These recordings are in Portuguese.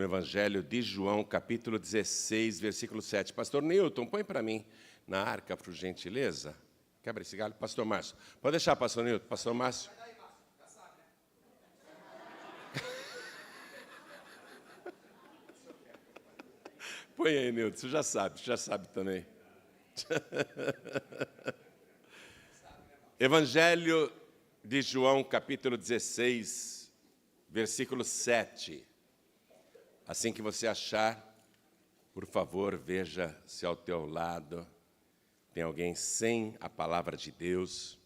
Evangelho de João, capítulo 16, versículo 7. Pastor Newton, põe para mim na arca, por gentileza. Quebra esse galho. Pastor Márcio. Pode deixar, pastor Newton. Pastor Márcio. Põe aí, Newton. Você já sabe também. Evangelho de João, capítulo 16, versículo 7. Assim que você achar, por favor, veja se ao teu lado tem alguém sem a palavra de Deus,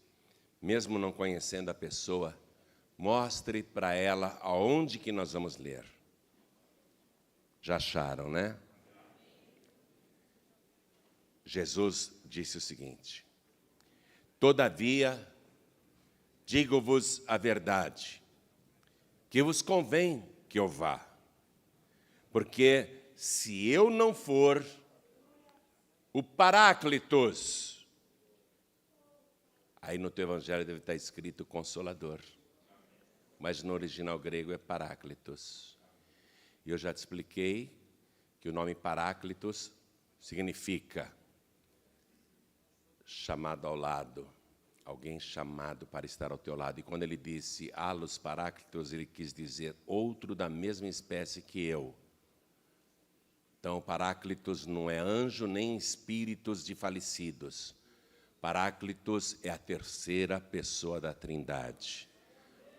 mesmo não conhecendo a pessoa, mostre para ela aonde que nós vamos ler. Já acharam, né? Jesus disse o seguinte: todavia, digo-vos a verdade, que vos convém que eu vá. Porque se eu não for, o Paráclitos, aí no teu evangelho deve estar escrito Consolador, mas no original grego é Paráclitos. E eu já te expliquei que o nome Paráclitos significa chamado ao lado, alguém chamado para estar ao teu lado. E quando ele disse Allos Paráclitos, ele quis dizer outro da mesma espécie que eu. Então, Paráclitos não é anjo nem espíritos de falecidos. Paráclitos é a terceira pessoa da Trindade.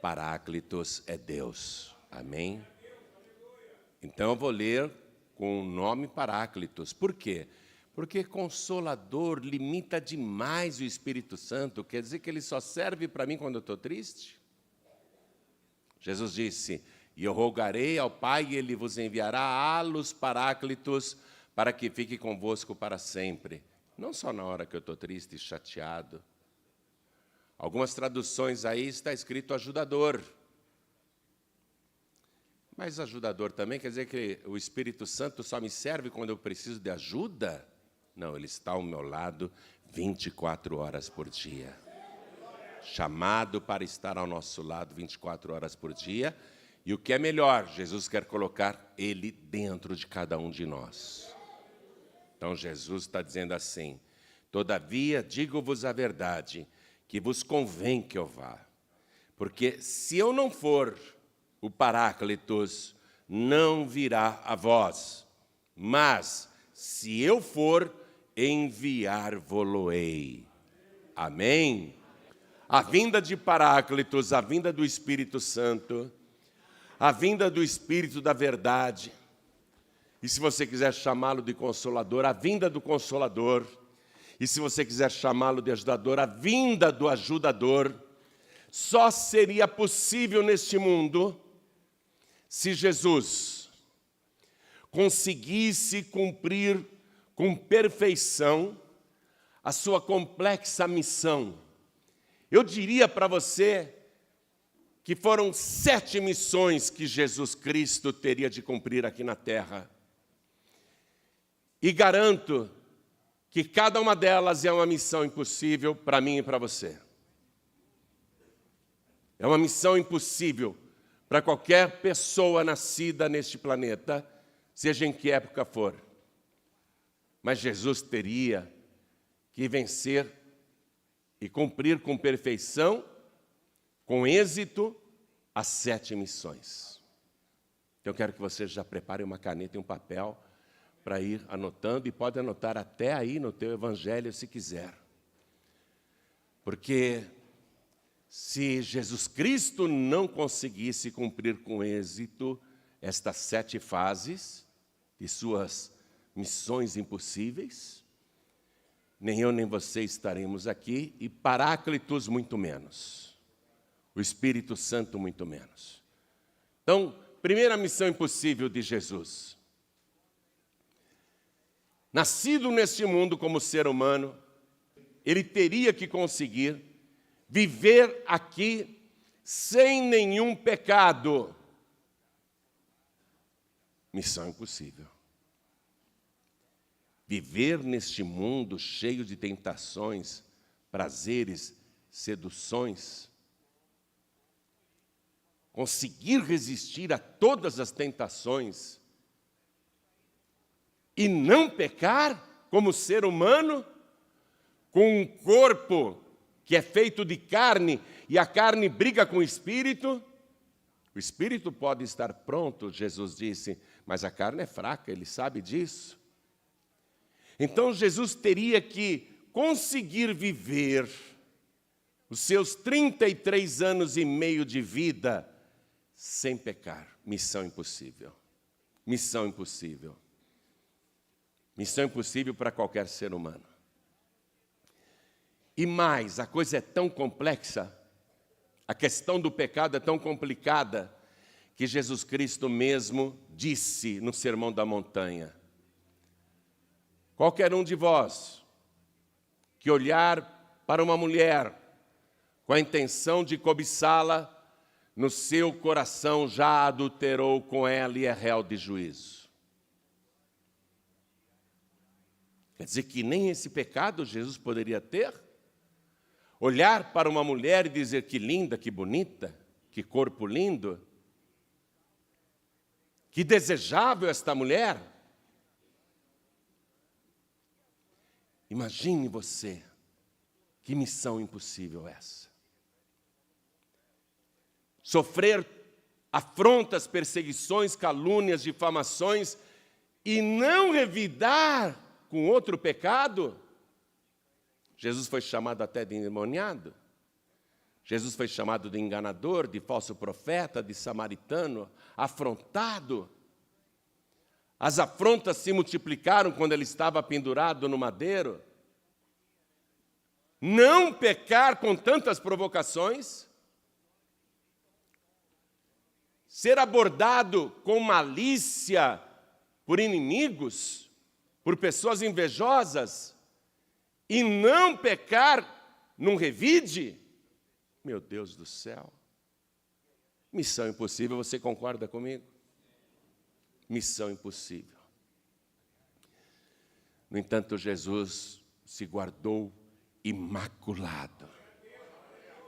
Paráclitos é Deus. Amém? Então, eu vou ler com o nome Paráclitos. Por quê? Porque Consolador limita demais o Espírito Santo. Quer dizer que ele só serve para mim quando eu estou triste? Jesus disse: e eu rogarei ao Pai, e Ele vos enviará Allos Paráclitos, para que fique convosco para sempre. Não só na hora que eu estou triste e chateado. Algumas traduções aí está escrito ajudador. Mas ajudador também quer dizer que o Espírito Santo só me serve quando eu preciso de ajuda? Não, Ele está ao meu lado 24 horas por dia. Chamado para estar ao nosso lado 24 horas por dia. E o que é melhor, Jesus quer colocar Ele dentro de cada um de nós. Então Jesus está dizendo assim: todavia digo-vos a verdade, que vos convém que eu vá. Porque se eu não for, o Paráclitos não virá a vós. Mas se eu for, enviar-vos-ei. Amém? A vinda de Paráclitos, a vinda do Espírito Santo, a vinda do Espírito da verdade, e se você quiser chamá-lo de Consolador, a vinda do Consolador, e se você quiser chamá-lo de Ajudador, a vinda do Ajudador, só seria possível neste mundo se Jesus conseguisse cumprir com perfeição a sua complexa missão. Eu diria para você que foram 7 missões que Jesus Cristo teria de cumprir aqui na terra. E garanto que cada uma delas é uma missão impossível para mim e para você. É uma missão impossível para qualquer pessoa nascida neste planeta, seja em que época for. Mas Jesus teria que vencer e cumprir com perfeição, com êxito, as 7 missões. Então, eu quero que você já prepare uma caneta e um papel para ir anotando, e pode anotar até aí no teu evangelho, se quiser. Porque se Jesus Cristo não conseguisse cumprir com êxito estas 7 fases de suas missões impossíveis, nem eu nem você estaremos aqui, e Paráclitos muito menos. O Espírito Santo muito menos. Então, primeira missão impossível de Jesus. Nascido neste mundo como ser humano, Ele teria que conseguir viver aqui sem nenhum pecado. Missão impossível. Viver neste mundo cheio de tentações, prazeres, seduções, conseguir resistir a todas as tentações e não pecar como ser humano, com um corpo que é feito de carne e a carne briga com o espírito? O espírito pode estar pronto, Jesus disse, mas a carne é fraca, ele sabe disso. Então Jesus teria que conseguir viver os seus 33 anos e meio de vida sem pecar. Missão impossível. Missão impossível. Missão impossível para qualquer ser humano. E mais, a coisa é tão complexa, a questão do pecado é tão complicada, que Jesus Cristo mesmo disse no Sermão da Montanha: qualquer um de vós que olhar para uma mulher com a intenção de cobiçá-la, no seu coração já adulterou com ela e é réu de juízo. Quer dizer que nem esse pecado Jesus poderia ter? Olhar para uma mulher e dizer que linda, que bonita, que corpo lindo, que desejável esta mulher. Imagine você, que missão impossível essa. Sofrer afrontas, perseguições, calúnias, difamações e não revidar com outro pecado. Jesus foi chamado até de endemoniado. Jesus foi chamado de enganador, de falso profeta, de samaritano, afrontado. As afrontas se multiplicaram quando ele estava pendurado no madeiro. Não pecar com tantas provocações, ser abordado com malícia por inimigos, por pessoas invejosas, e não pecar num revide? Meu Deus do céu. Missão impossível, você concorda comigo? Missão impossível. No entanto, Jesus se guardou imaculado,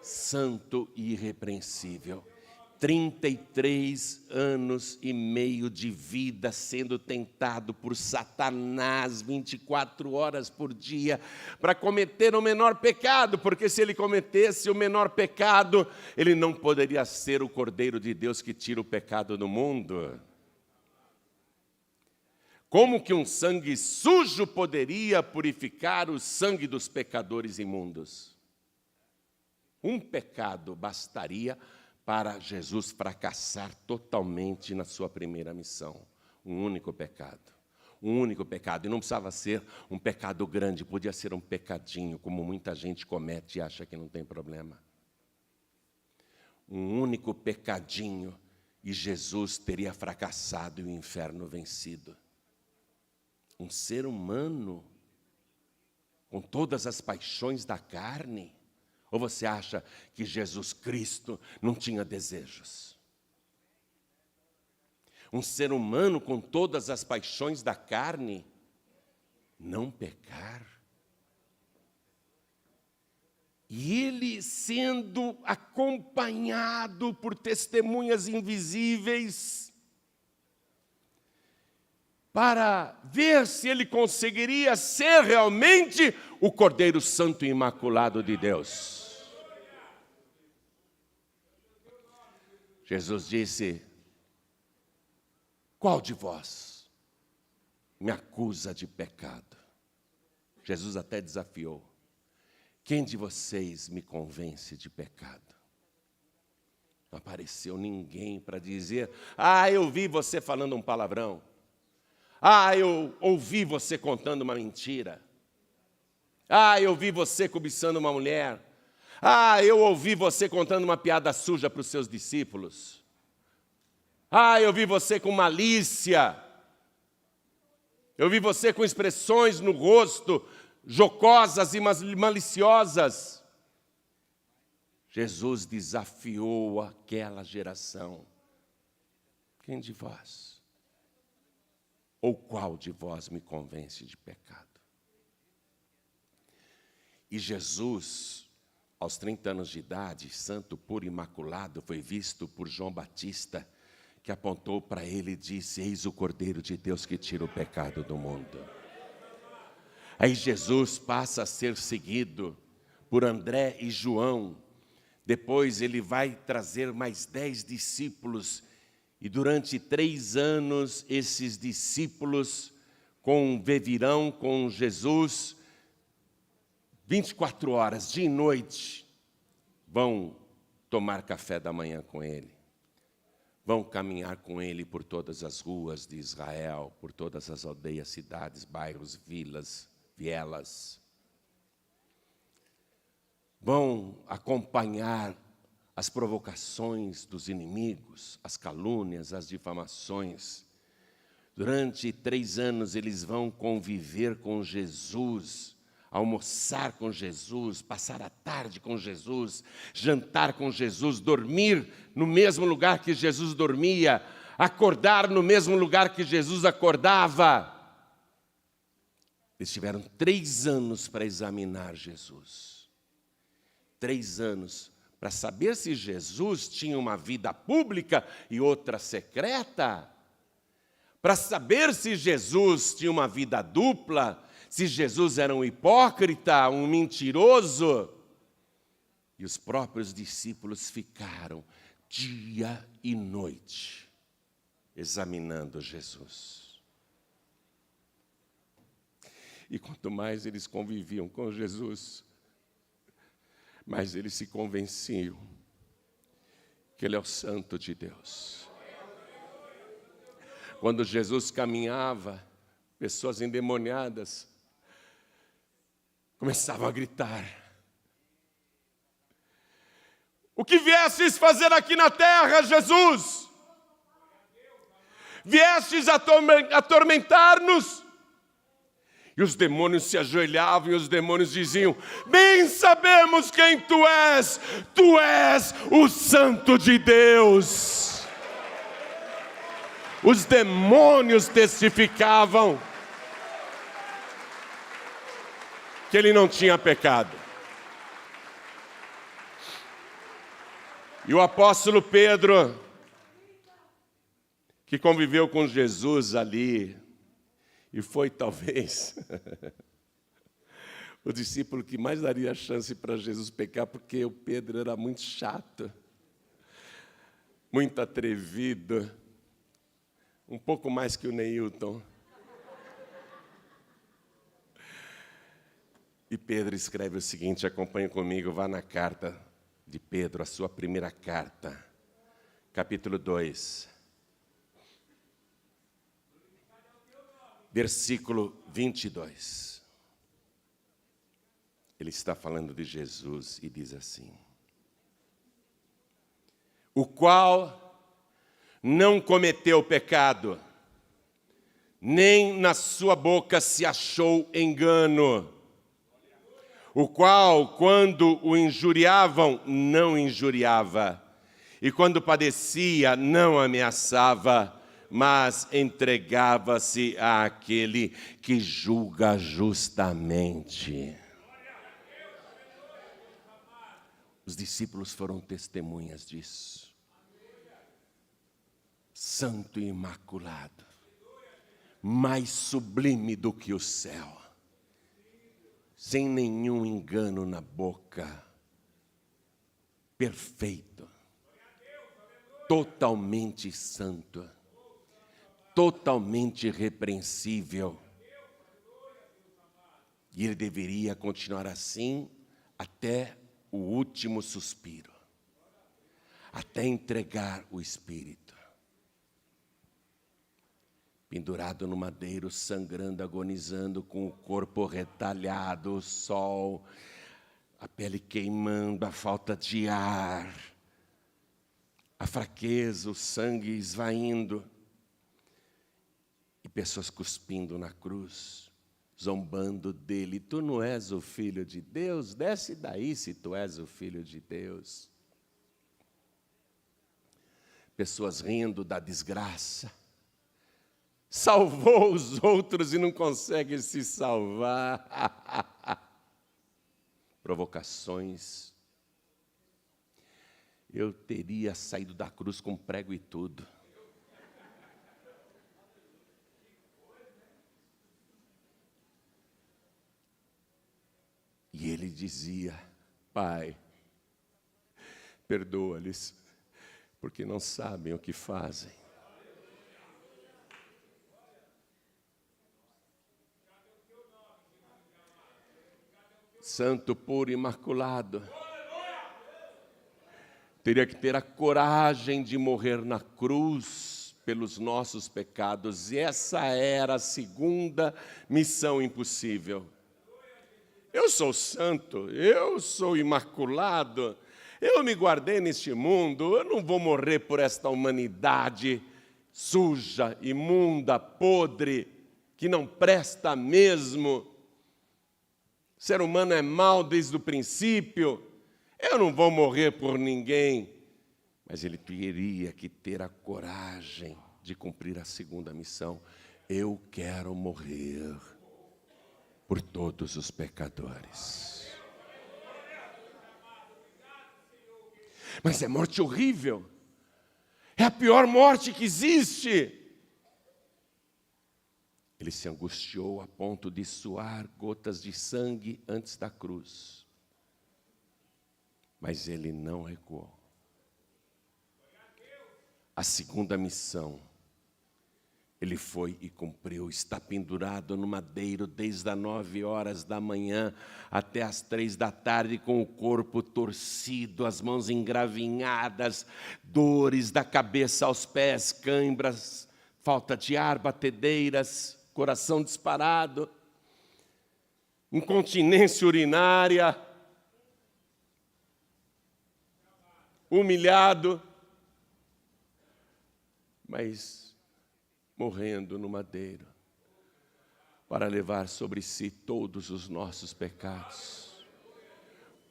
santo e irrepreensível. 33 anos e meio de vida sendo tentado por Satanás 24 horas por dia para cometer o menor pecado, porque se ele cometesse o menor pecado, ele não poderia ser o Cordeiro de Deus que tira o pecado do mundo. Como que um sangue sujo poderia purificar o sangue dos pecadores imundos? Um pecado bastaria para Jesus fracassar totalmente na sua primeira missão. Um único pecado. Um único pecado. E não precisava ser um pecado grande, podia ser um pecadinho, como muita gente comete e acha que não tem problema. Um único pecadinho e Jesus teria fracassado e o inferno vencido. Um ser humano com todas as paixões da carne. Ou você acha que Jesus Cristo não tinha desejos? Um ser humano com todas as paixões da carne, não pecar? E ele sendo acompanhado por testemunhas invisíveis, para ver se ele conseguiria ser realmente o Cordeiro Santo e Imaculado de Deus. Jesus disse: qual de vós me acusa de pecado? Jesus até desafiou: quem de vocês me convence de pecado? Não apareceu ninguém para dizer: eu vi você falando um palavrão. Eu ouvi você contando uma mentira. Eu vi você cobiçando uma mulher. Eu ouvi você contando uma piada suja para os seus discípulos. Eu vi você com malícia. Eu vi você com expressões no rosto jocosas e maliciosas. Jesus desafiou aquela geração. Quem de vós? Ou qual de vós me convence de pecado? E Jesus, aos 30 anos de idade, santo, puro, imaculado, foi visto por João Batista, que apontou para ele e disse: eis o Cordeiro de Deus que tira o pecado do mundo. Aí Jesus passa a ser seguido por André e João. Depois ele vai trazer mais 10 discípulos. E durante 3 anos, esses discípulos conviverão com Jesus 24 horas, dia e noite. Vão tomar café da manhã com ele. Vão caminhar com ele por todas as ruas de Israel, por todas as aldeias, cidades, bairros, vilas, vielas. Vão acompanhar as provocações dos inimigos, as calúnias, as difamações. Durante 3 anos eles vão conviver com Jesus, almoçar com Jesus, passar a tarde com Jesus, jantar com Jesus, dormir no mesmo lugar que Jesus dormia, acordar no mesmo lugar que Jesus acordava. Eles tiveram 3 anos para examinar Jesus. 3 anos para saber se Jesus tinha uma vida pública e outra secreta. Para saber se Jesus tinha uma vida dupla, se Jesus era um hipócrita, um mentiroso. E os próprios discípulos ficaram dia e noite examinando Jesus. E quanto mais eles conviviam com Jesus, mais eles se convenciam que Ele é o Santo de Deus. Quando Jesus caminhava, pessoas endemoniadas começavam a gritar: o que viestes fazer aqui na terra, Jesus? Viestes atormentar-nos? E os demônios se ajoelhavam e os demônios diziam: bem sabemos quem tu és o Santo de Deus. Os demônios testificavam que ele não tinha pecado. E o apóstolo Pedro, que conviveu com Jesus ali, e foi talvez o discípulo que mais daria chance para Jesus pecar, porque o Pedro era muito chato, muito atrevido, um pouco mais que o Neilton. E Pedro escreve o seguinte, acompanhe comigo, vá na carta de Pedro, a sua primeira carta, capítulo 2, versículo 22. Ele está falando de Jesus e diz assim: o qual não cometeu pecado, nem na sua boca se achou engano, o qual, quando o injuriavam, não injuriava, e quando padecia, não ameaçava, mas entregava-se àquele que julga justamente. Os discípulos foram testemunhas disso. Santo e imaculado, mais sublime do que o céu, sem nenhum engano na boca, perfeito, totalmente santo, totalmente irrepreensível. E ele deveria continuar assim até o último suspiro, até entregar o Espírito. Pendurado no madeiro, sangrando, agonizando, com o corpo retalhado, o sol, a pele queimando, a falta de ar, a fraqueza, o sangue esvaindo, e pessoas cuspindo na cruz, zombando dele. Tu não és o Filho de Deus? Desce daí se tu és o Filho de Deus. Pessoas rindo da desgraça. Salvou os outros e não consegue se salvar. Provocações. Eu teria saído da cruz com prego e tudo. E ele dizia: Pai, perdoa-lhes, porque não sabem o que fazem. Santo, puro, imaculado, teria que ter a coragem de morrer na cruz pelos nossos pecados. E essa era a segunda missão impossível. Eu sou santo, eu sou imaculado, eu me guardei neste mundo, eu não vou morrer por esta humanidade suja, imunda, podre, que não presta mesmo. O ser humano é mau desde o princípio. Eu não vou morrer por ninguém. Mas ele teria que ter a coragem de cumprir a segunda missão. Eu quero morrer por todos os pecadores. Mas é morte horrível. É a pior morte que existe. Ele se angustiou a ponto de suar gotas de sangue antes da cruz. Mas ele não recuou. A segunda missão, ele foi e cumpriu. Está pendurado no madeiro desde as 9 horas da manhã até as 3 da tarde, com o corpo torcido, as mãos engravinhadas, dores da cabeça aos pés, cãibras, falta de ar, batedeiras, coração disparado, incontinência urinária, humilhado, mas morrendo no madeiro, para levar sobre si todos os nossos pecados.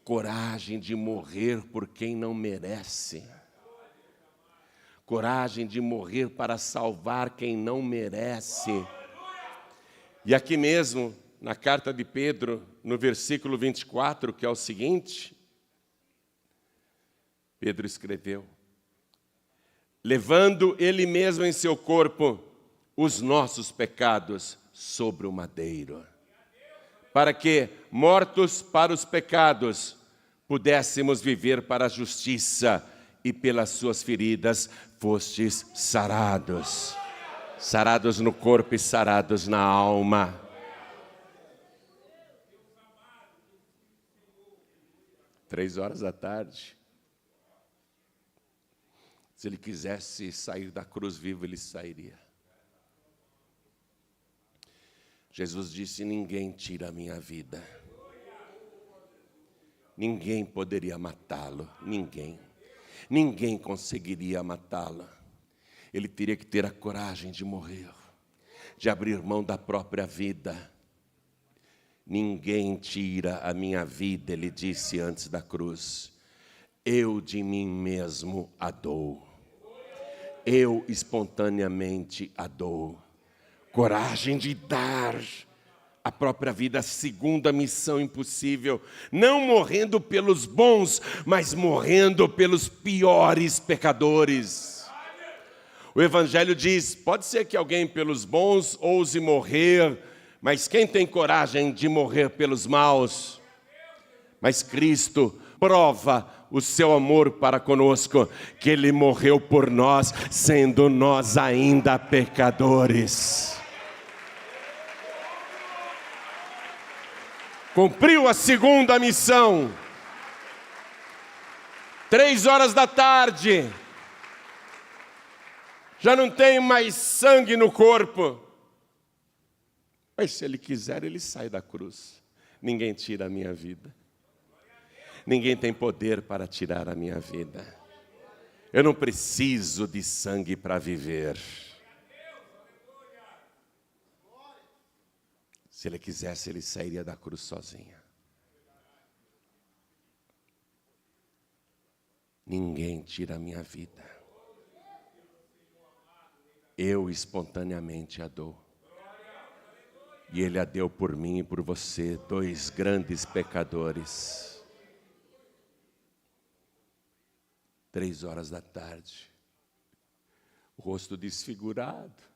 Coragem de morrer por quem não merece. Coragem de morrer para salvar quem não merece. E aqui mesmo, na carta de Pedro, no versículo 24, que é o seguinte, Pedro escreveu: levando ele mesmo em seu corpo os nossos pecados sobre o madeiro, para que, mortos para os pecados, pudéssemos viver para a justiça, e pelas suas feridas fostes sarados. Sarados no corpo e sarados na alma. Três horas da tarde. Se ele quisesse sair da cruz vivo, ele sairia. Jesus disse: ninguém tira a minha vida. Ninguém poderia matá-lo, ninguém. Ninguém conseguiria matá-lo. Ele teria que ter a coragem de morrer, de abrir mão da própria vida. Ninguém tira a minha vida, ele disse antes da cruz. Eu de mim mesmo a dou. Eu espontaneamente a dou. Coragem de dar a própria vida, a segunda missão impossível. Não morrendo pelos bons, mas morrendo pelos piores pecadores. O Evangelho diz, pode ser que alguém pelos bons ouse morrer, mas quem tem coragem de morrer pelos maus? Mas Cristo prova o seu amor para conosco, que Ele morreu por nós, sendo nós ainda pecadores. Cumpriu a segunda missão. 3 horas da tarde. Já não tem mais sangue no corpo. Mas se Ele quiser, Ele sai da cruz. Ninguém tira a minha vida. Ninguém tem poder para tirar a minha vida. Eu não preciso de sangue para viver. Se Ele quisesse, Ele sairia da cruz sozinho. Ninguém tira a minha vida. Eu espontaneamente a dou. E Ele a deu por mim e por você, 2 grandes pecadores. 3 horas da tarde. O rosto desfigurado.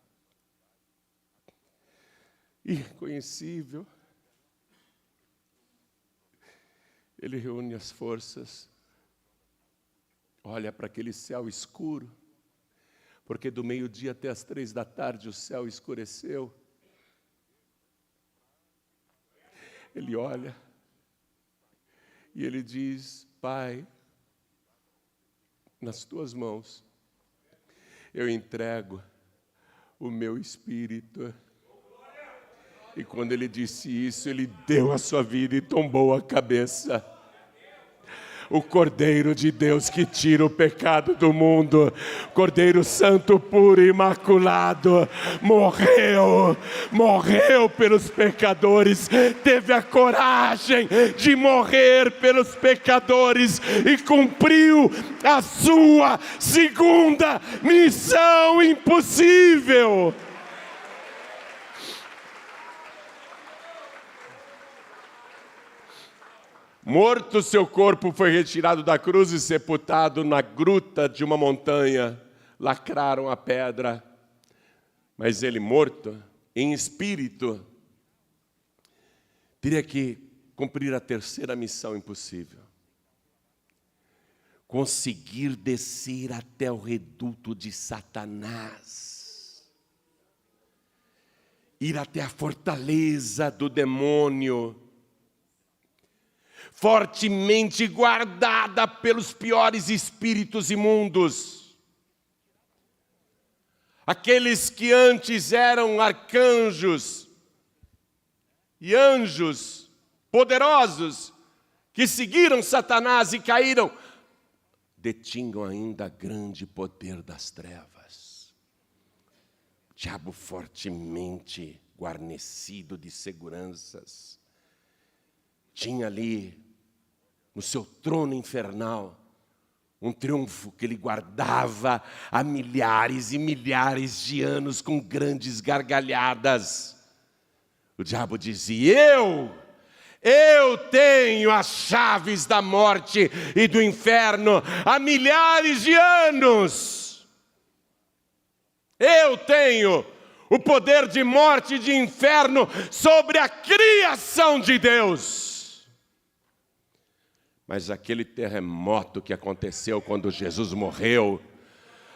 Irreconhecível. Ele reúne as forças, olha para aquele céu escuro, porque do meio-dia até as 15h o céu escureceu. Ele olha e ele diz: Pai, nas tuas mãos eu entrego o meu espírito. E quando ele disse isso, ele deu a sua vida e tombou a cabeça. O Cordeiro de Deus que tira o pecado do mundo, Cordeiro Santo, puro e imaculado, morreu pelos pecadores, teve a coragem de morrer pelos pecadores e cumpriu a sua segunda missão impossível. Morto, seu corpo foi retirado da cruz e sepultado na gruta de uma montanha. Lacraram a pedra. Mas ele, morto, em espírito, teria que cumprir a terceira missão impossível. Conseguir descer até o reduto de Satanás. Ir até a fortaleza do demônio, fortemente guardada pelos piores espíritos imundos. Aqueles que antes eram arcanjos e anjos poderosos, que seguiram Satanás e caíram, detinham ainda grande poder das trevas. O diabo fortemente guarnecido de seguranças, tinha ali no seu trono infernal um triunfo que ele guardava há milhares e milhares de anos com grandes gargalhadas. O diabo dizia: eu tenho as chaves da morte e do inferno há milhares de anos. Eu tenho o poder de morte e de inferno sobre a criação de Deus. Mas aquele terremoto que aconteceu quando Jesus morreu,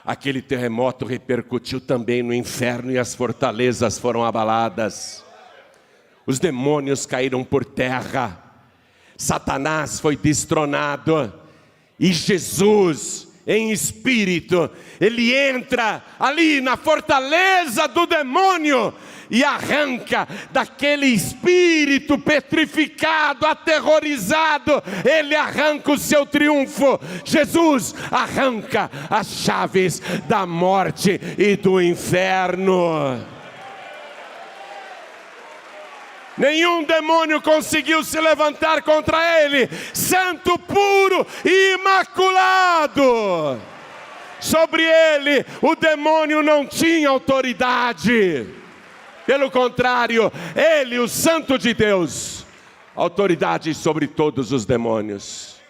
aquele terremoto repercutiu também no inferno e as fortalezas foram abaladas. Os demônios caíram por terra, Satanás foi destronado e Jesus, em espírito, ele entra ali na fortaleza do demônio e arranca daquele espírito petrificado, aterrorizado, ele arranca o seu triunfo. Jesus arranca as chaves da morte e do inferno. Nenhum demônio conseguiu se levantar contra ele, santo, puro e imaculado. Sobre ele, o demônio não tinha autoridade. Pelo contrário, ele, o Santo de Deus, autoridade sobre todos os demônios.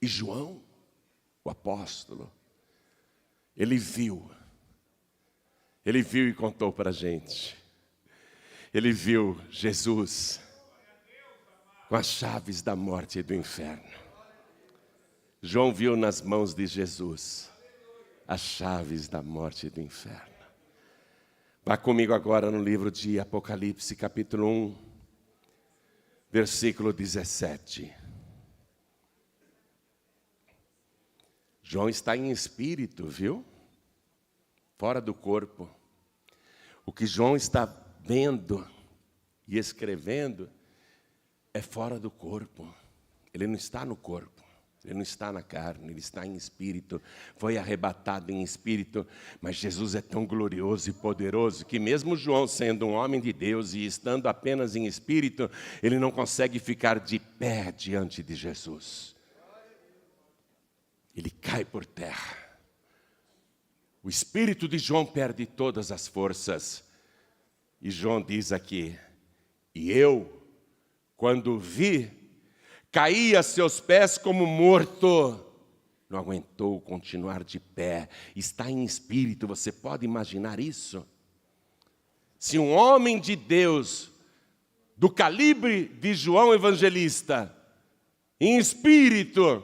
E João, o apóstolo, ele viu e contou para a gente. Ele viu Jesus com as chaves da morte e do inferno. João viu nas mãos de Jesus as chaves da morte e do inferno. Vá comigo agora no livro de Apocalipse, capítulo 1, versículo 17. João está em espírito, viu? Fora do corpo. O que João está vendo e escrevendo é fora do corpo. Ele não está no corpo. Ele não está na carne, ele está em espírito, foi arrebatado em espírito, mas Jesus é tão glorioso e poderoso que mesmo João sendo um homem de Deus e estando apenas em espírito, ele não consegue ficar de pé diante de Jesus. Ele cai por terra. O espírito de João perde todas as forças. E João diz aqui: e eu, quando vi, caí a seus pés como morto. Não aguentou continuar de pé. Está em espírito, você pode imaginar isso? Se um homem de Deus, do calibre de João Evangelista, em espírito,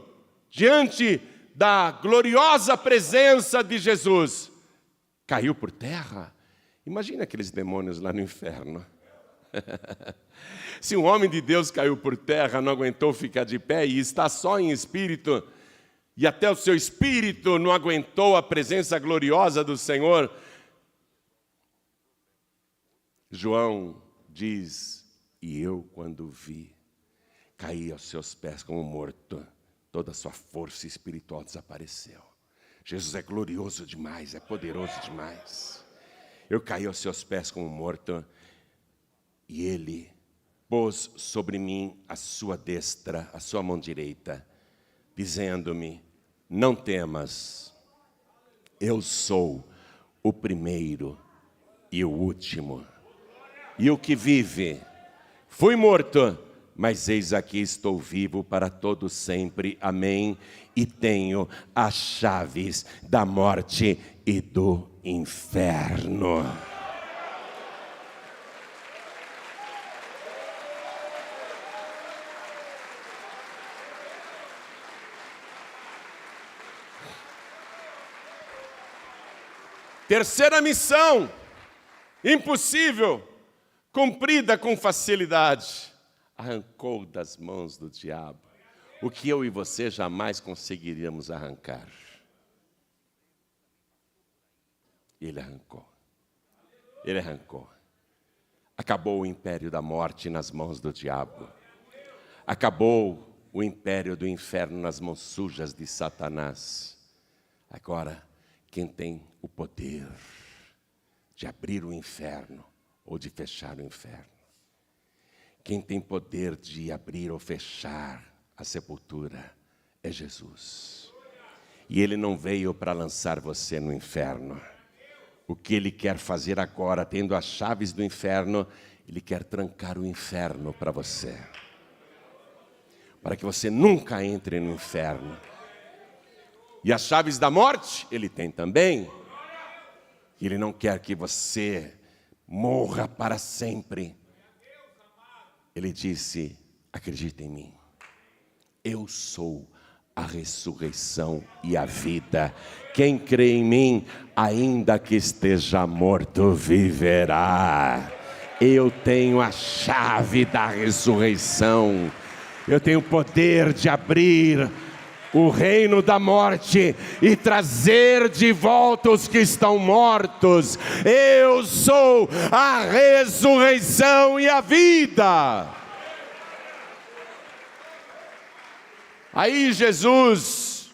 diante da gloriosa presença de Jesus, caiu por terra. Imagina aqueles demônios lá no inferno. Se um homem de Deus caiu por terra, não aguentou ficar de pé e está só em espírito, e até o seu espírito não aguentou a presença gloriosa do Senhor, João diz: e eu, quando vi, caí aos seus pés como morto, toda a sua força espiritual desapareceu. Jesus é glorioso demais, é poderoso demais. Eu caí aos seus pés como morto, e Ele pôs sobre mim a sua destra, a sua mão direita, dizendo-me: não temas, eu sou o primeiro e o último, e o que vive. Fui morto, mas eis aqui estou vivo para todo sempre, amém, e tenho as chaves da morte e do inferno. Terceira missão, impossível, cumprida com facilidade. Arrancou das mãos do diabo o que eu e você jamais conseguiríamos arrancar. Ele arrancou. Ele arrancou. Acabou o império da morte nas mãos do diabo. Acabou o império do inferno nas mãos sujas de Satanás. Agora, quem tem o poder de abrir o inferno ou de fechar o inferno, quem tem poder de abrir ou fechar a sepultura é Jesus. E Ele não veio para lançar você no inferno. O que Ele quer fazer agora, tendo as chaves do inferno, Ele quer trancar o inferno para você, para que você nunca entre no inferno. E as chaves da morte, Ele tem também. Ele não quer que você morra para sempre. Ele disse: acredita em mim. Eu sou a ressurreição e a vida. Quem crê em mim, ainda que esteja morto, viverá. Eu tenho a chave da ressurreição. Eu tenho o poder de abrir o reino da morte e trazer de volta os que estão mortos. Eu sou a ressurreição e a vida. Aí Jesus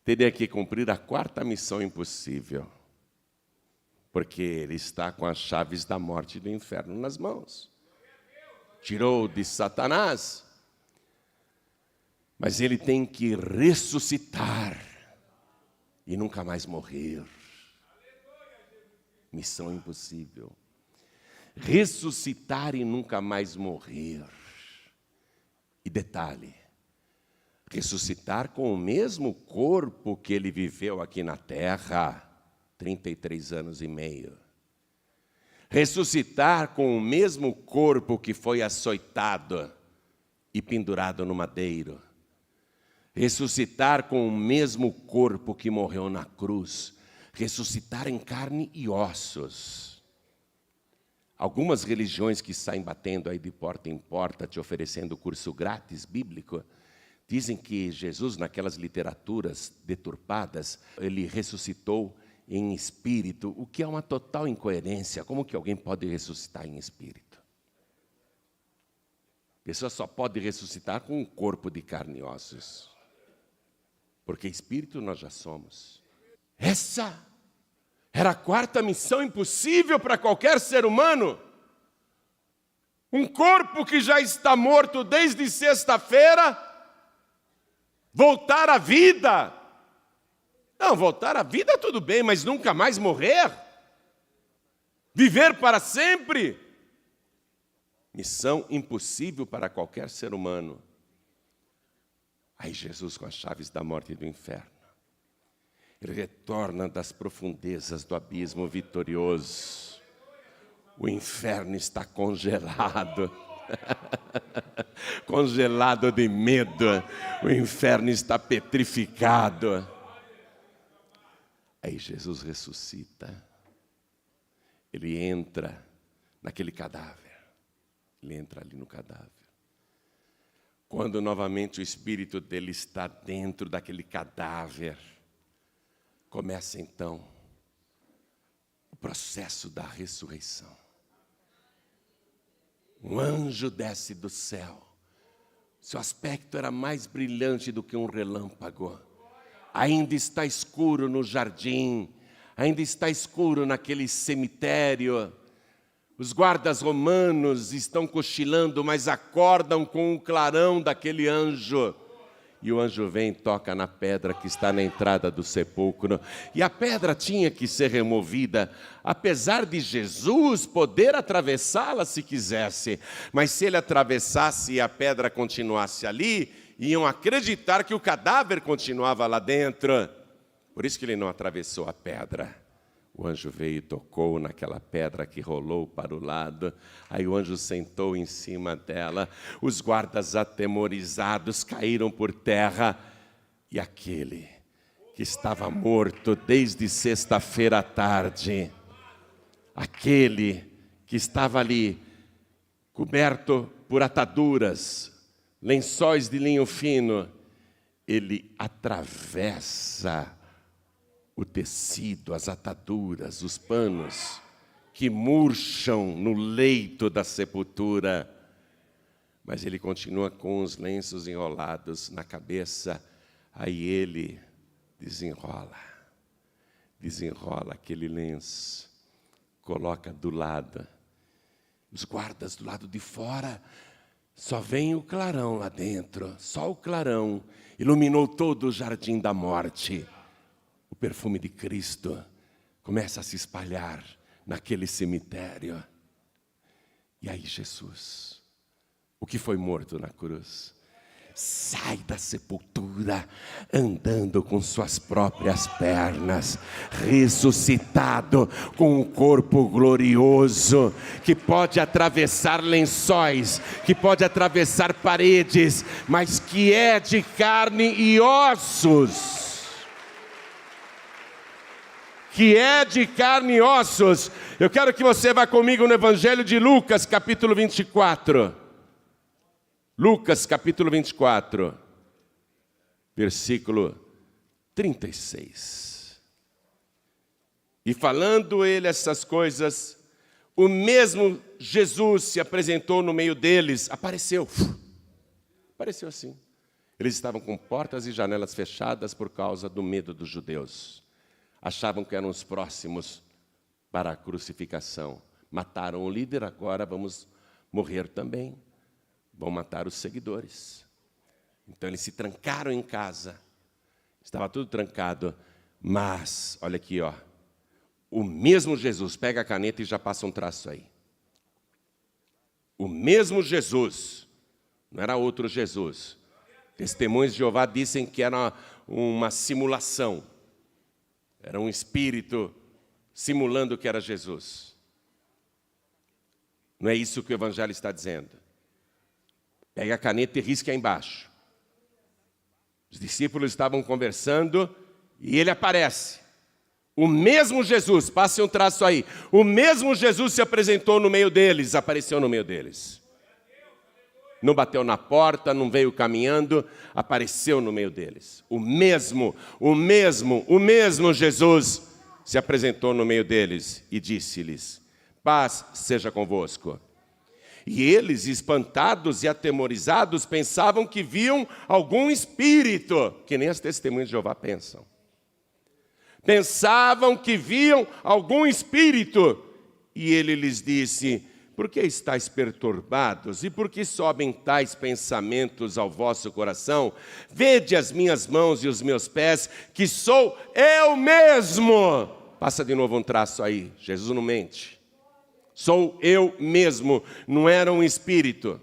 teria que cumprir a quarta missão impossível, porque Ele está com as chaves da morte e do inferno nas mãos. Tirou de Satanás, mas Ele tem que ressuscitar e nunca mais morrer. Missão impossível. Ressuscitar e nunca mais morrer. E detalhe, ressuscitar com o mesmo corpo que Ele viveu aqui na terra, 33 anos e meio. Ressuscitar com o mesmo corpo que foi açoitado e pendurado no madeiro. Ressuscitar com o mesmo corpo que morreu na cruz. Ressuscitar em carne e ossos. Algumas religiões que saem batendo aí de porta em porta, te oferecendo curso grátis bíblico, dizem que Jesus, naquelas literaturas deturpadas, Ele ressuscitou em espírito, o que é uma total incoerência. Como que alguém pode ressuscitar em espírito? A pessoa só pode ressuscitar com um corpo de carne e ossos. Porque espírito nós já somos. Essa era a quarta missão impossível para qualquer ser humano. Um corpo que já está morto desde sexta-feira, voltar à vida. Não, voltar à vida tudo bem, mas nunca mais morrer. Viver para sempre. Missão impossível para qualquer ser humano. Aí Jesus, com as chaves da morte e do inferno, Ele retorna das profundezas do abismo vitorioso. O inferno está congelado. Congelado de medo. O inferno está petrificado. Aí Jesus ressuscita. Ele entra naquele cadáver. Ele entra ali no cadáver. Quando novamente o espírito dele está dentro daquele cadáver, começa então o processo da ressurreição. Um anjo desce do céu. Seu aspecto era mais brilhante do que um relâmpago. Ainda está escuro no jardim. Ainda está escuro naquele cemitério. Os guardas romanos estão cochilando, mas acordam com o clarão daquele anjo. E o anjo vem e toca na pedra que está na entrada do sepulcro. E a pedra tinha que ser removida, apesar de Jesus poder atravessá-la se quisesse. Mas se ele atravessasse e a pedra continuasse ali, iam acreditar que o cadáver continuava lá dentro. Por isso que ele não atravessou a pedra. O anjo veio e tocou naquela pedra que rolou para o lado. Aí o anjo sentou em cima dela. Os guardas atemorizados caíram por terra. E aquele que estava morto desde sexta-feira à tarde, aquele que estava ali, coberto por ataduras, lençóis de linho fino, ele atravessa o tecido, as ataduras, os panos que murcham no leito da sepultura. Mas ele continua com os lenços enrolados na cabeça. Aí ele desenrola aquele lenço, coloca do lado. Os guardas do lado de fora, só vem o clarão lá dentro, só o clarão iluminou todo o jardim da morte. O perfume de Cristo começa a se espalhar naquele cemitério. E aí Jesus, o que foi morto na cruz, sai da sepultura andando com suas próprias pernas, ressuscitado com um corpo glorioso, que pode atravessar lençóis, que pode atravessar paredes, mas que é de carne e ossos. Que é de carne e ossos. Eu quero que você vá comigo no Evangelho de Lucas, capítulo 24. Lucas, capítulo 24, versículo 36. E falando ele essas coisas, o mesmo Jesus se apresentou no meio deles, apareceu assim. Eles estavam com portas e janelas fechadas por causa do medo dos judeus. Achavam que eram os próximos para a crucificação. Mataram o líder, agora vamos morrer também. Vão matar os seguidores. Então eles se trancaram em casa. Estava tudo trancado. Mas, olha aqui, ó. O mesmo Jesus, pega a caneta e já passa um traço aí. O mesmo Jesus, não era outro Jesus. Testemunhos de Jeová dizem que era uma simulação. Era um espírito simulando que era Jesus. Não é isso que o Evangelho está dizendo. Pega a caneta e risca aí embaixo. Os discípulos estavam conversando e ele aparece. O mesmo Jesus, passe um traço aí. O mesmo Jesus se apresentou no meio deles, apareceu no meio deles. Não bateu na porta, não veio caminhando, apareceu no meio deles. O mesmo Jesus se apresentou no meio deles e disse-lhes: paz seja convosco. E eles, espantados e atemorizados, pensavam que viam algum espírito, que nem as testemunhas de Jeová pensam. Pensavam que viam algum espírito. E ele lhes disse: por que estáis perturbados? E por que sobem tais pensamentos ao vosso coração? Vede as minhas mãos e os meus pés, que sou eu mesmo. Passa de novo um traço aí, Jesus não mente. Sou eu mesmo, não era um espírito.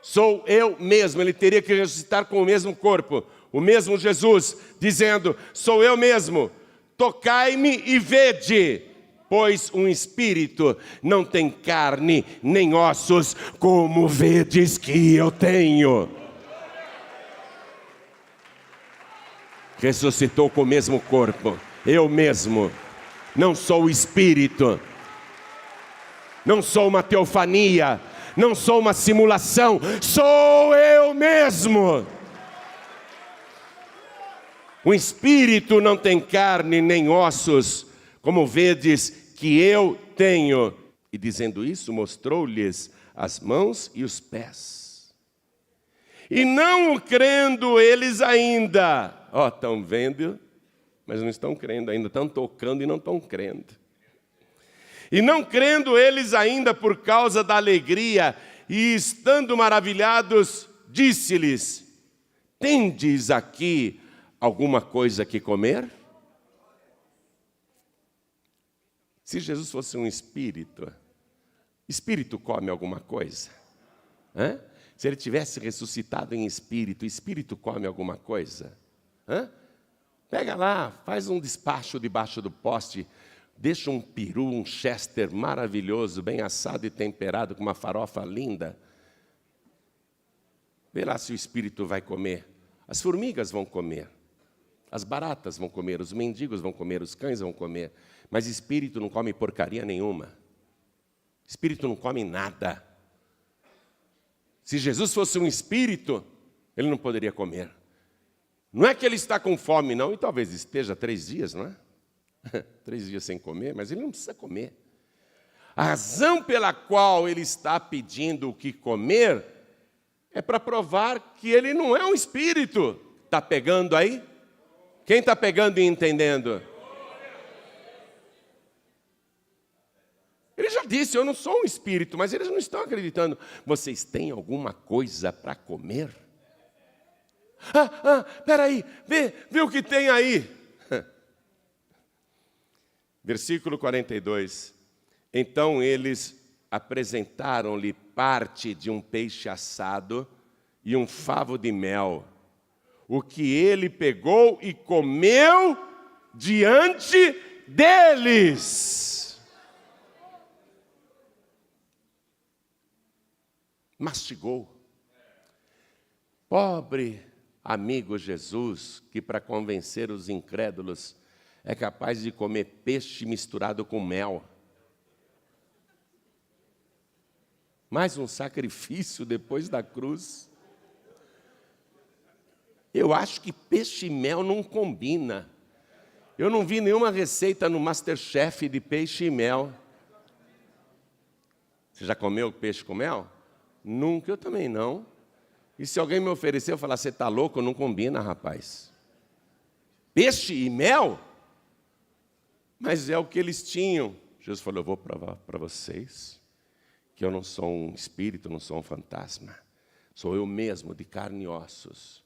Sou eu mesmo, ele teria que ressuscitar com o mesmo corpo. O mesmo Jesus, dizendo: sou eu mesmo, tocai-me e vede. Pois um espírito não tem carne nem ossos, como vedes que eu tenho. Ressuscitou com o mesmo corpo. Eu mesmo. Não sou o espírito. Não sou uma teofania. Não sou uma simulação. Sou eu mesmo. O espírito não tem carne nem ossos, como vedes que eu tenho. E dizendo isso, mostrou-lhes as mãos e os pés. E não crendo eles ainda. Estão vendo, mas não estão crendo ainda. Estão tocando e não estão crendo. E não crendo eles ainda por causa da alegria, e estando maravilhados, disse-lhes: tendes aqui alguma coisa que comer? Se Jesus fosse um espírito, espírito come alguma coisa? Se ele tivesse ressuscitado em espírito, espírito come alguma coisa? Pega lá, faz um despacho debaixo do poste, deixa um peru, um chester maravilhoso, bem assado e temperado, com uma farofa linda. Vê lá se o espírito vai comer. As formigas vão comer, as baratas vão comer, os mendigos vão comer, os cães vão comer. Mas espírito não come porcaria nenhuma. Espírito não come nada. Se Jesus fosse um espírito, ele não poderia comer. Não é que ele está com fome, não, e talvez esteja 3 dias, não é? 3 dias sem comer, mas ele não precisa comer. A razão pela qual ele está pedindo o que comer é para provar que ele não é um espírito. Está pegando aí? Quem está pegando e entendendo? Ele já disse, eu não sou um espírito, mas eles não estão acreditando. Vocês têm alguma coisa para comer? Peraí, vê o que tem aí. Versículo 42. Então eles apresentaram-lhe parte de um peixe assado e um favo de mel, o que ele pegou e comeu diante deles. Mastigou. Pobre amigo Jesus, que para convencer os incrédulos é capaz de comer peixe misturado com mel. Mais um sacrifício depois da cruz. Eu acho que peixe e mel não combina. Eu não vi nenhuma receita no MasterChef de peixe e mel. Você já comeu peixe com mel? Nunca, eu também não. E se alguém me oferecer, eu falar, você está louco? Não combina, rapaz. Peixe e mel? Mas é o que eles tinham. Jesus falou, eu vou provar para vocês que eu não sou um espírito, não sou um fantasma. Sou eu mesmo, de carne e ossos.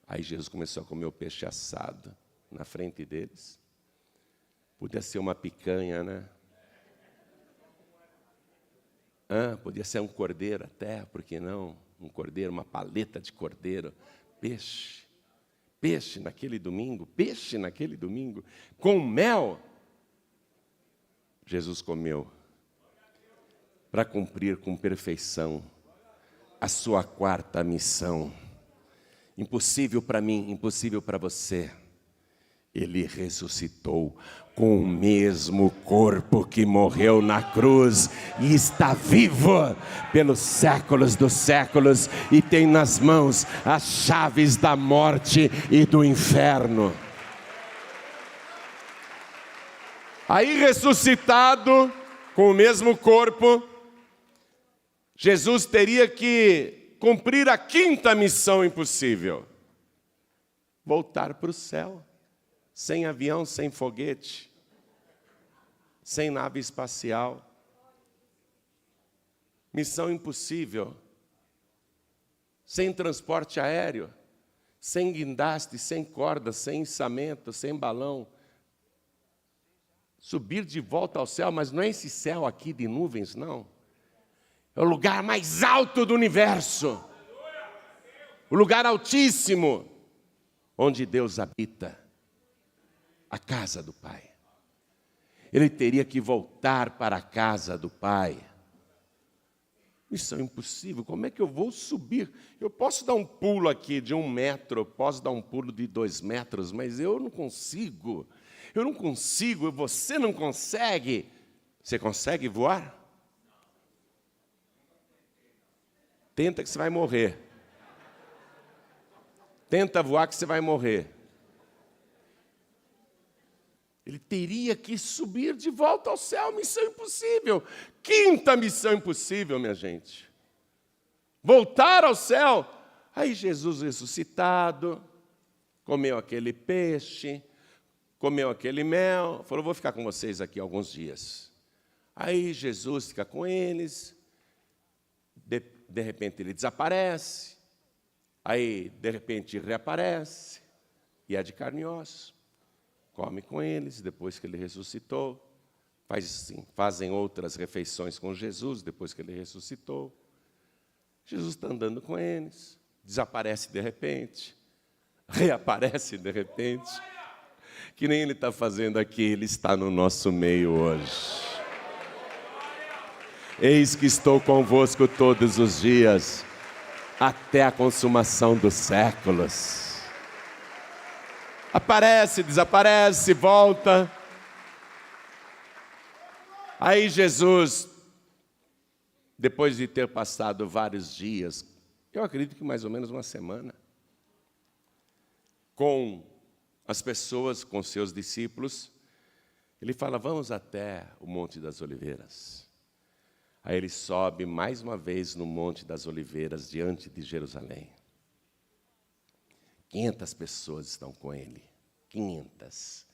Aí Jesus começou a comer o peixe assado na frente deles. Podia ser uma picanha, né? Podia ser um cordeiro até, por que não? Um cordeiro, uma paleta de cordeiro. Peixe naquele domingo, com mel. Jesus comeu para cumprir com perfeição a sua 4ª missão. Impossível para mim, impossível para você. Ele ressuscitou com o mesmo corpo que morreu na cruz e está vivo pelos séculos dos séculos e tem nas mãos as chaves da morte e do inferno. Aí ressuscitado com o mesmo corpo, Jesus teria que cumprir a 5ª missão impossível: voltar para o céu. Sem avião, sem foguete, sem nave espacial. Missão impossível. Sem transporte aéreo, sem guindaste, sem corda, sem içamento, sem balão. Subir de volta ao céu, mas não é esse céu aqui de nuvens, não. É o lugar mais alto do universo. O lugar altíssimo, onde Deus habita. A casa do Pai. Ele teria que voltar para a casa do Pai. Missão impossível, como é que eu vou subir? Eu posso dar um pulo aqui de 1 metro, eu posso dar um pulo de 2 metros, mas eu não consigo. Eu não consigo, você não consegue. Você consegue voar? Tenta que você vai morrer. Tenta voar que você vai morrer. Ele teria que subir de volta ao céu, missão impossível. 5ª missão impossível, minha gente. Voltar ao céu. Aí Jesus ressuscitado, comeu aquele peixe, comeu aquele mel, falou, vou ficar com vocês aqui alguns dias. Aí Jesus fica com eles, de repente ele desaparece, aí de repente reaparece, e é de carne e osso. Come com eles, depois que ele ressuscitou. Fazem outras refeições com Jesus, depois que ele ressuscitou. Jesus está andando com eles, desaparece de repente, reaparece de repente. Que nem ele está fazendo aqui, ele está no nosso meio hoje. Eis que estou convosco todos os dias, até a consumação dos séculos. Aparece, desaparece, volta. Aí Jesus, depois de ter passado vários dias, eu acredito que mais ou menos uma semana, com as pessoas, com seus discípulos, ele fala, vamos até o Monte das Oliveiras. Aí ele sobe mais uma vez no Monte das Oliveiras, diante de Jerusalém. 500 pessoas estão com ele. 500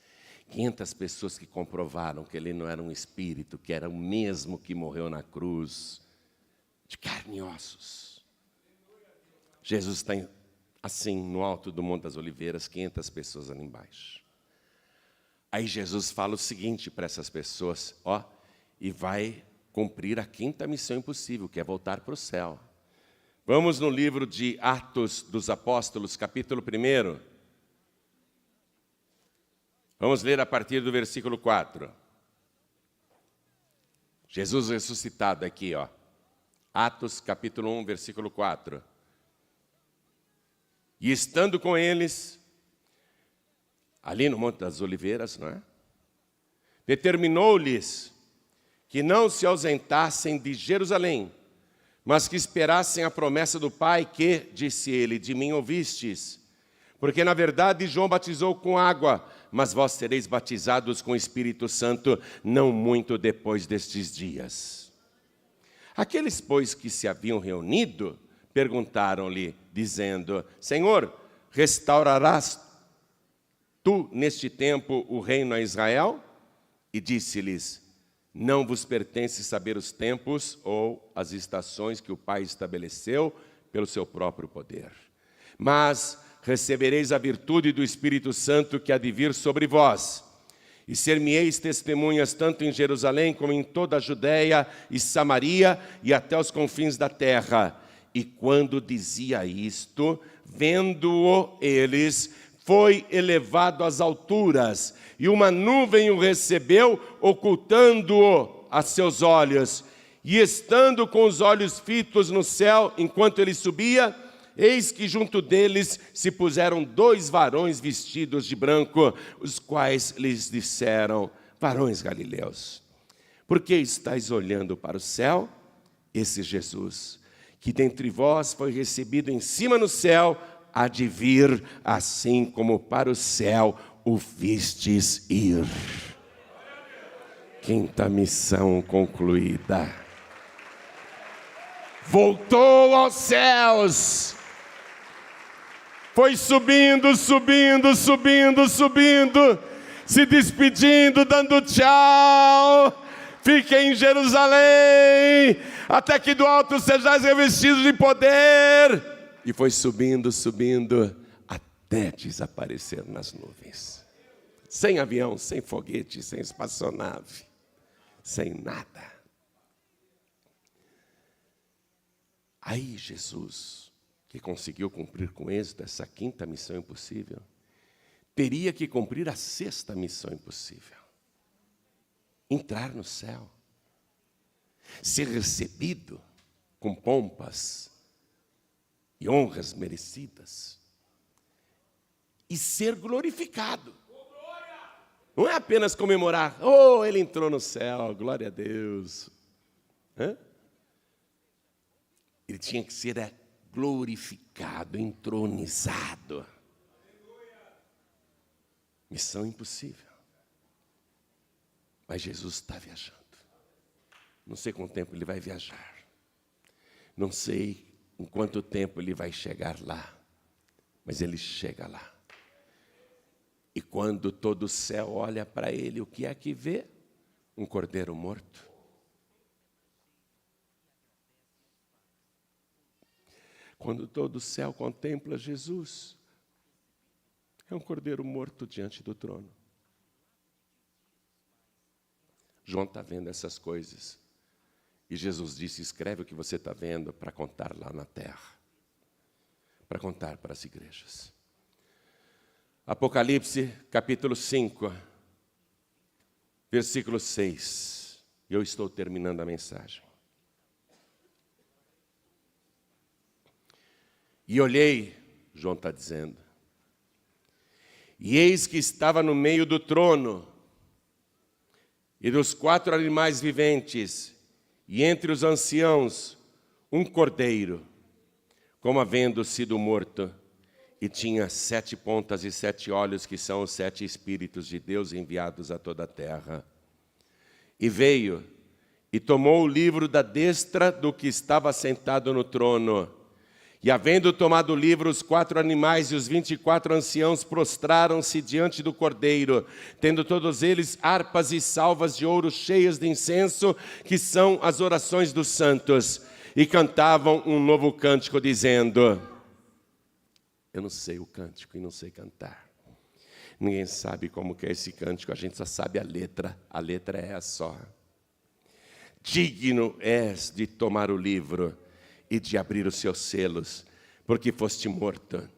pessoas que comprovaram que ele não era um espírito, que era o mesmo que morreu na cruz, de carne e ossos. Jesus está assim, no alto do Monte das Oliveiras, 500 pessoas ali embaixo. Aí Jesus fala o seguinte para essas pessoas, e vai cumprir a 5ª missão impossível, que é voltar para o céu. Vamos no livro de Atos dos Apóstolos, capítulo 1. Vamos ler a partir do versículo 4. Jesus ressuscitado aqui, Atos, capítulo 1, versículo 4. E estando com eles, ali no Monte das Oliveiras, não é? Determinou-lhes que não se ausentassem de Jerusalém, mas que esperassem a promessa do Pai que, disse ele, de mim ouvistes. Porque, na verdade, João batizou com água, mas vós sereis batizados com o Espírito Santo não muito depois destes dias. Aqueles, pois, que se haviam reunido, perguntaram-lhe, dizendo, Senhor, restaurarás tu neste tempo o reino a Israel? E disse-lhes, não vos pertence saber os tempos ou as estações que o Pai estabeleceu pelo seu próprio poder. Mas recebereis a virtude do Espírito Santo que há de vir sobre vós. E ser-me-eis testemunhas tanto em Jerusalém como em toda a Judéia e Samaria e até os confins da terra. E quando dizia isto, vendo-o eles, foi elevado às alturas, e uma nuvem o recebeu, ocultando-o a seus olhos. E estando com os olhos fitos no céu, enquanto ele subia, eis que junto deles se puseram 2 varões vestidos de branco, os quais lhes disseram, varões galileus, por que estáis olhando para o céu? Esse Jesus, que dentre vós foi recebido em cima no céu, há de vir, assim como para o céu o vistes ir. 5ª missão concluída. Voltou aos céus. Foi subindo, subindo, subindo, subindo, se despedindo, dando tchau. Fiquem em Jerusalém, até que do alto sejais revestidos de poder. E foi subindo, subindo, até desaparecer nas nuvens. Sem avião, sem foguete, sem espaçonave, sem nada. Aí Jesus, que conseguiu cumprir com êxito essa 5ª missão impossível, teria que cumprir a 6ª missão impossível. entrar no céu, ser recebido com pompas e honras merecidas e ser glorificado. Não é apenas comemorar, oh, ele entrou no céu, glória a Deus. Ele tinha que ser glorificado, entronizado. Missão impossível. Mas Jesus está viajando. Não sei quanto tempo ele vai viajar. Não sei em quanto tempo ele vai chegar lá. Mas ele chega lá. E quando todo o céu olha para ele, o que é que vê? Um cordeiro morto. Quando todo o céu contempla Jesus, é um cordeiro morto diante do trono. João está vendo essas coisas. E Jesus disse, escreve o que você está vendo para contar lá na terra. Para contar para as igrejas. Apocalipse, capítulo 5, versículo 6. Eu estou terminando a mensagem. E olhei, João está dizendo, e eis que estava no meio do trono, e dos 4 animais viventes, e entre os anciãos, um cordeiro, como havendo sido morto, e tinha 7 pontas e 7 olhos, que são os 7 Espíritos de Deus enviados a toda a terra. E veio, e tomou o livro da destra do que estava sentado no trono. E havendo tomado o livro, os 4 animais e os 24 anciãos prostraram-se diante do Cordeiro, tendo todos eles harpas e salvas de ouro cheias de incenso, que são as orações dos santos. E cantavam um novo cântico, dizendo... Eu não sei o cântico e não sei cantar. Ninguém sabe como que é esse cântico, a gente só sabe a letra é essa só. Digno és de tomar o livro e de abrir os seus selos, porque foste morto,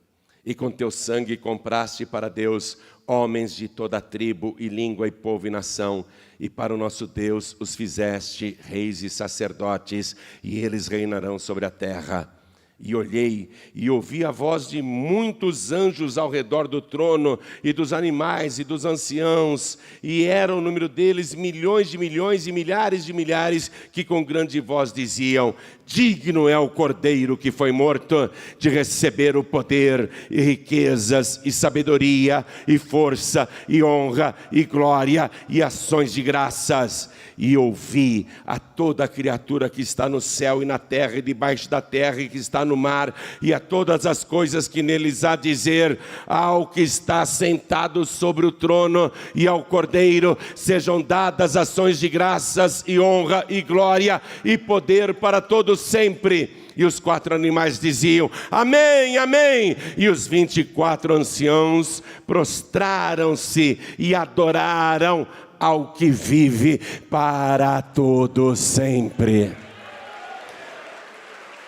e com teu sangue compraste para Deus homens de toda tribo e língua e povo e nação, e para o nosso Deus os fizeste reis e sacerdotes, e eles reinarão sobre a terra. E olhei e ouvi a voz de muitos anjos ao redor do trono, e dos animais e dos anciãos, e era o número deles milhões de milhões e milhares de milhares, que com grande voz diziam, digno é o Cordeiro que foi morto, de receber o poder e riquezas e sabedoria e força e honra e glória e ações de graças. E ouvi a toda criatura que está no céu e na terra e debaixo da terra e que está no mar, e a todas as coisas que neles há dizer, ao que está sentado sobre o trono e ao Cordeiro, sejam dadas ações de graças e honra e glória e poder para todos sempre. E os 4 animais diziam, amém, amém. E os 24 anciãos prostraram-se e adoraram ao que vive para todo sempre.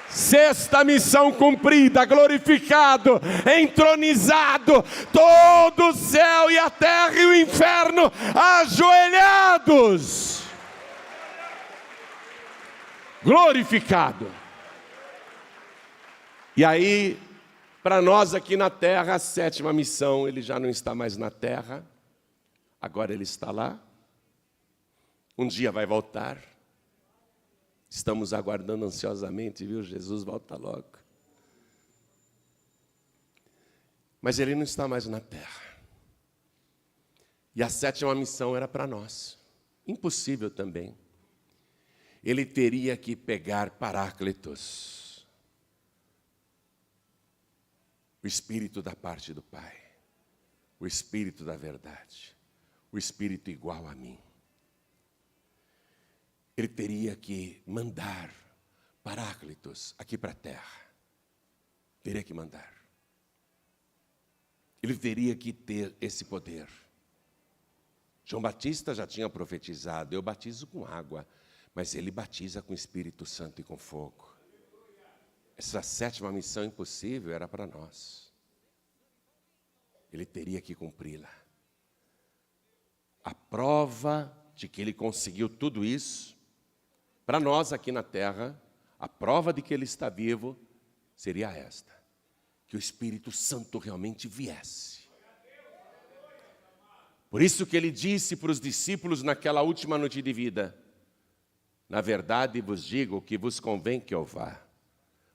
Sexta missão cumprida, glorificado, entronizado, todo o céu e a terra e o inferno ajoelhados. Glorificado. E aí, para nós aqui na terra, a 7ª missão, ele já não está mais na terra. Agora ele está lá, um dia vai voltar, estamos aguardando ansiosamente, viu? Jesus volta logo. Mas ele não está mais na terra. E a 7ª missão era para nós, impossível também. Ele teria que pegar Paráclitos, o Espírito da parte do Pai, o Espírito da verdade. O Espírito igual a mim. Ele teria que mandar Paráclitos aqui para a terra. Teria que mandar. Ele teria que ter esse poder. João Batista já tinha profetizado, eu batizo com água, mas ele batiza com o Espírito Santo e com fogo. Essa 7ª missão impossível era para nós. Ele teria que cumpri-la. A prova de que Ele conseguiu tudo isso, para nós aqui na terra, a prova de que Ele está vivo seria esta: que o Espírito Santo realmente viesse. Por isso que Ele disse para os discípulos naquela última noite de vida: na verdade vos digo que vos convém que eu vá,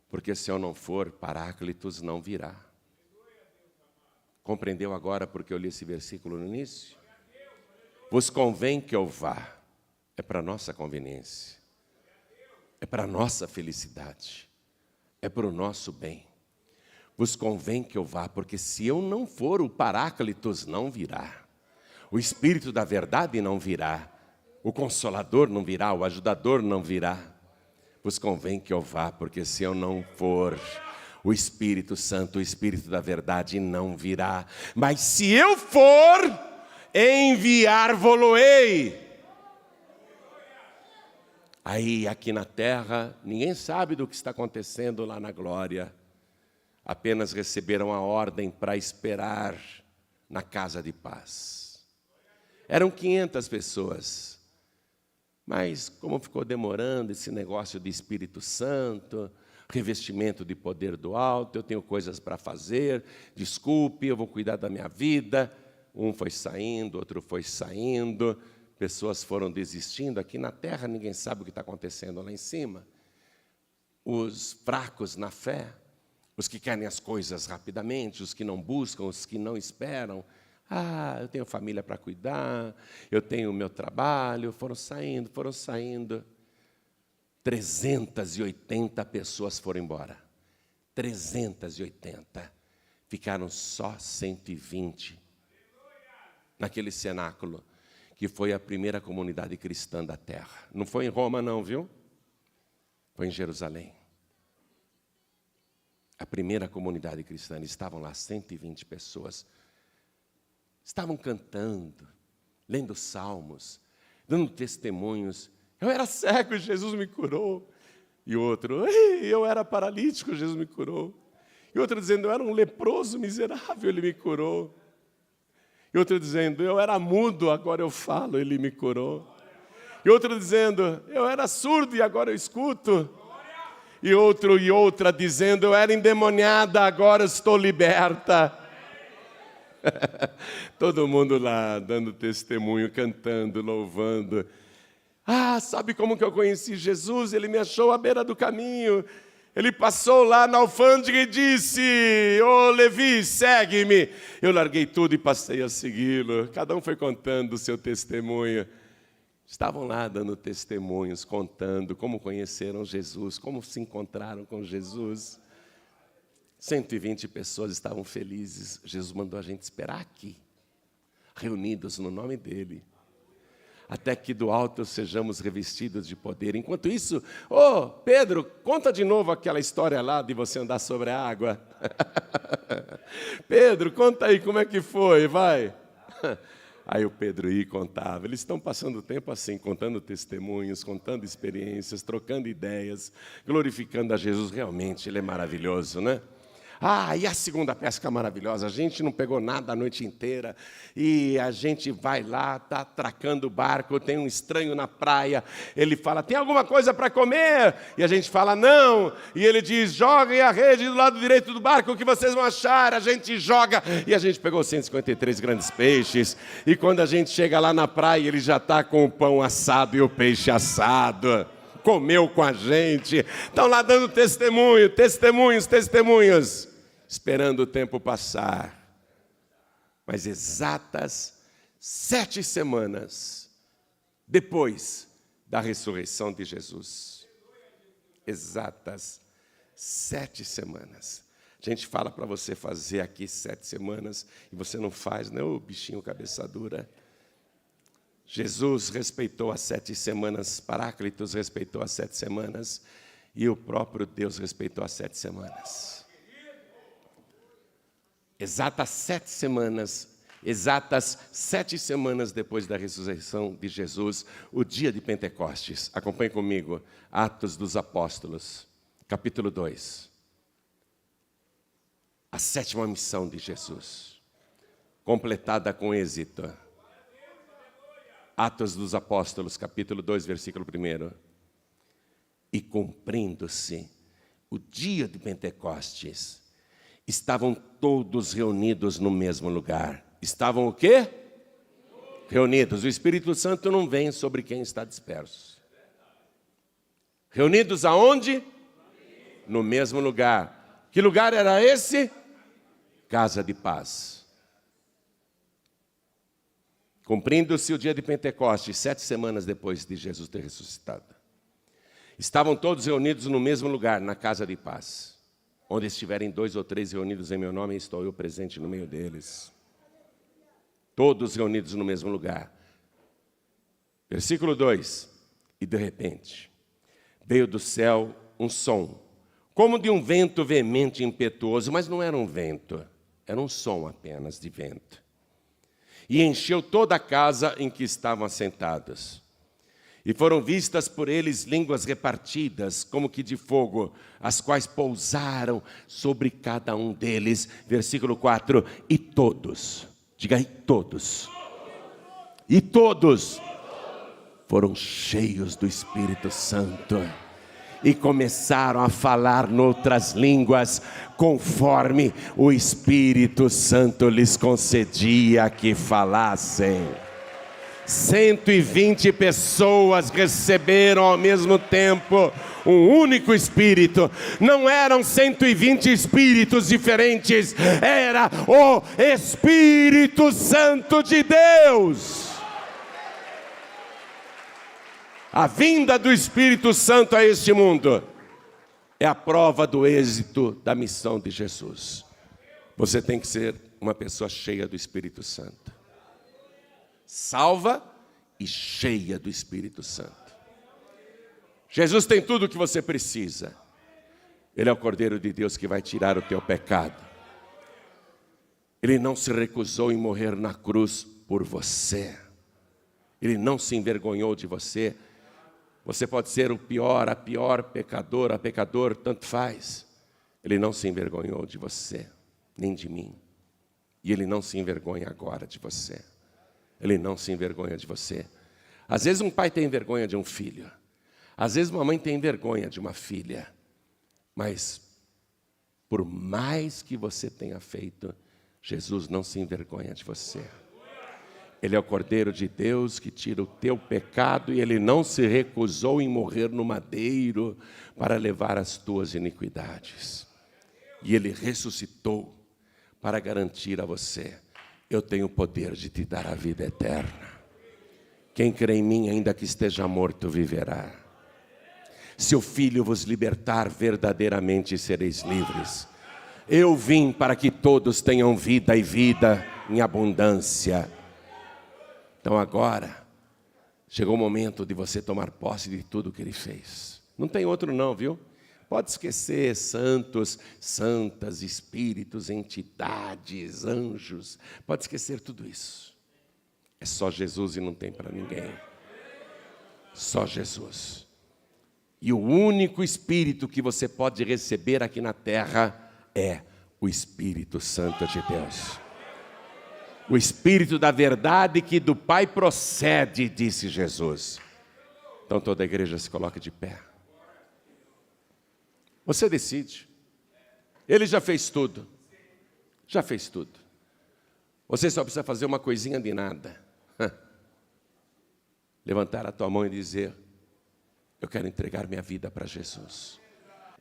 porque se eu não for, Paráclitos não virá. Compreendeu agora porque eu li esse versículo no início? Vos convém que eu vá. É para a nossa conveniência. É para a nossa felicidade. É para o nosso bem. Vos convém que eu vá, porque se eu não for, o Paráclitos não virá. O Espírito da verdade não virá. O Consolador não virá. O Ajudador não virá. Vos convém que eu vá, porque se eu não for, o Espírito Santo, o Espírito da verdade não virá. Mas se eu for, enviar-vos-ei. Aí, aqui na terra, ninguém sabe do que está acontecendo lá na glória. Apenas receberam a ordem para esperar na casa de paz. Eram 500 pessoas. Mas como ficou demorando esse negócio de Espírito Santo, revestimento de poder do alto, eu tenho coisas para fazer, desculpe, eu vou cuidar da minha vida. Um foi saindo, outro foi saindo, pessoas foram desistindo. Aqui na terra ninguém sabe o que está acontecendo lá em cima. Os fracos na fé, os que querem as coisas rapidamente, os que não buscam, os que não esperam. Eu tenho família para cuidar, eu tenho o meu trabalho. Foram saindo. 380 pessoas foram embora. 380. Ficaram só 120 naquele cenáculo, que foi a primeira comunidade cristã da terra. Não foi em Roma não, viu? Foi em Jerusalém. A primeira comunidade cristã, estavam lá 120 pessoas. Estavam cantando, lendo salmos, dando testemunhos. Eu era cego, Jesus me curou. E outro, eu era paralítico, Jesus me curou. E outro dizendo, eu era um leproso miserável, Ele me curou. E outro dizendo, eu era mudo, agora eu falo, Ele me curou. E outro dizendo, eu era surdo e agora eu escuto. E outro e outra dizendo, eu era endemoniada, agora estou liberta. Todo mundo lá dando testemunho, cantando, louvando. Sabe como que eu conheci Jesus? Ele me achou à beira do caminho. Ele passou lá na alfândega e disse, ô Levi, segue-me. Eu larguei tudo e passei a segui-lo. Cada um foi contando o seu testemunho. Estavam lá dando testemunhos, contando como conheceram Jesus, como se encontraram com Jesus. 120 pessoas estavam felizes. Jesus mandou a gente esperar aqui, reunidos no nome dEle, até que do alto sejamos revestidos de poder. Enquanto isso, Pedro, conta de novo aquela história lá de você andar sobre a água. Pedro, conta aí como é que foi, vai. Aí o Pedro ia e contava. Eles estão passando o tempo assim, contando testemunhos, contando experiências, trocando ideias, glorificando a Jesus. Realmente, Ele é maravilhoso, né? E a segunda pesca maravilhosa, a gente não pegou nada a noite inteira, e a gente vai lá, está atracando o barco, tem um estranho na praia, ele fala, tem alguma coisa para comer? E a gente fala, não, e ele diz, joguem a rede do lado direito do barco, o que vocês vão achar? A gente joga, e a gente pegou 153 grandes peixes, e quando a gente chega lá na praia, ele já está com o pão assado e o peixe assado, comeu com a gente, estão lá dando testemunhos, esperando o tempo passar. Mas exatas 7 semanas depois da ressurreição de Jesus, exatas 7 semanas. A gente fala para você fazer aqui 7 semanas e você não faz, né? Ô bichinho cabeça dura. Jesus respeitou as 7 semanas, Paráclitos respeitou as 7 semanas e o próprio Deus respeitou as 7 semanas. Exatas 7 semanas depois da ressurreição de Jesus, o dia de Pentecostes. Acompanhe comigo, Atos dos Apóstolos, capítulo 2. A 7ª missão de Jesus, completada com êxito. Atos dos Apóstolos, capítulo 2, versículo 1. E cumprindo-se o dia de Pentecostes, estavam todos reunidos no mesmo lugar. Estavam o quê? Reunidos. O Espírito Santo não vem sobre quem está disperso. Reunidos aonde? No mesmo lugar. Que lugar era esse? Casa de paz. Cumprindo-se o dia de Pentecostes, 7 semanas depois de Jesus ter ressuscitado. Estavam todos reunidos no mesmo lugar, na casa de paz. Onde estiverem 2 ou 3 reunidos em meu nome, estou eu presente no meio deles. Todos reunidos no mesmo lugar. Versículo 2. E de repente, veio do céu um som, como de um vento veemente e impetuoso, mas não era um vento, era um som apenas de vento. E encheu toda a casa em que estavam assentados. E foram vistas por eles línguas repartidas, como que de fogo, as quais pousaram sobre cada um deles. Versículo 4. E todos, diga aí, todos. E todos foram cheios do Espírito Santo. E começaram a falar noutras línguas, conforme o Espírito Santo lhes concedia que falassem. 120 pessoas receberam ao mesmo tempo um único Espírito. Não eram 120 Espíritos diferentes, era o Espírito Santo de Deus. A vinda do Espírito Santo a este mundo é a prova do êxito da missão de Jesus. Você tem que ser uma pessoa cheia do Espírito Santo. Salva e cheia do Espírito Santo. Jesus tem tudo o que você precisa. Ele é o Cordeiro de Deus que vai tirar o teu pecado. Ele não se recusou em morrer na cruz por você. Ele não se envergonhou de você. Você pode ser o pior, a pior pecadora, a pecador, tanto faz. Ele não se envergonhou de você, nem de mim. E Ele não se envergonha agora de você. Ele não se envergonha de você. Às vezes um pai tem vergonha de um filho. Às vezes uma mãe tem vergonha de uma filha. Mas, por mais que você tenha feito, Jesus não se envergonha de você. Ele é o Cordeiro de Deus que tira o teu pecado e Ele não se recusou em morrer no madeiro para levar as tuas iniquidades. E Ele ressuscitou para garantir a você: eu tenho o poder de te dar a vida eterna. Quem crê em mim, ainda que esteja morto, viverá. Se o Filho vos libertar, verdadeiramente sereis livres. Eu vim para que todos tenham vida e vida em abundância. Então agora, chegou o momento de você tomar posse de tudo que Ele fez. Não tem outro não, viu? Pode esquecer santos, santas, espíritos, entidades, anjos. Pode esquecer tudo isso. É só Jesus e não tem para ninguém. Só Jesus. E o único Espírito que você pode receber aqui na terra é o Espírito Santo de Deus. O Espírito da verdade que do Pai procede, disse Jesus. Então toda a igreja se coloca de pé. Você decide. Ele já fez tudo. Já fez tudo. Você só precisa fazer uma coisinha de nada. Levantar a tua mão e dizer: eu quero entregar minha vida para Jesus.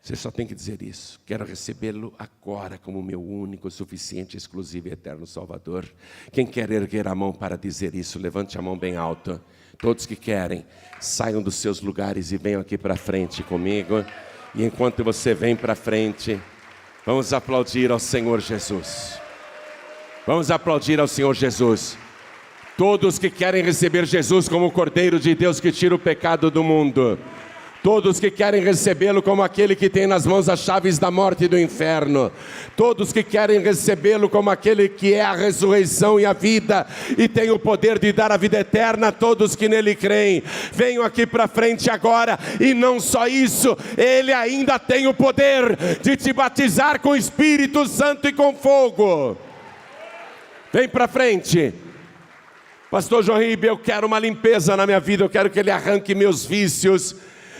Você só tem que dizer isso. Quero recebê-lo agora como meu único, suficiente, exclusivo e eterno Salvador. Quem quer erguer a mão para dizer isso, levante a mão bem alta. Todos que querem, saiam dos seus lugares e venham aqui para frente comigo. E enquanto você vem para frente, vamos aplaudir ao Senhor Jesus. Vamos aplaudir ao Senhor Jesus. Todos que querem receber Jesus como o Cordeiro de Deus que tira o pecado do mundo. Todos que querem recebê-lo como aquele que tem nas mãos as chaves da morte e do inferno. Todos que querem recebê-lo como aquele que é a ressurreição e a vida e tem o poder de dar a vida eterna a todos que nele creem. Venham aqui para frente agora. E não só isso, Ele ainda tem o poder de te batizar com o Espírito Santo e com fogo. Vem para frente. Pastor João Ribe, eu quero uma limpeza na minha vida, eu quero que Ele arranque meus vícios,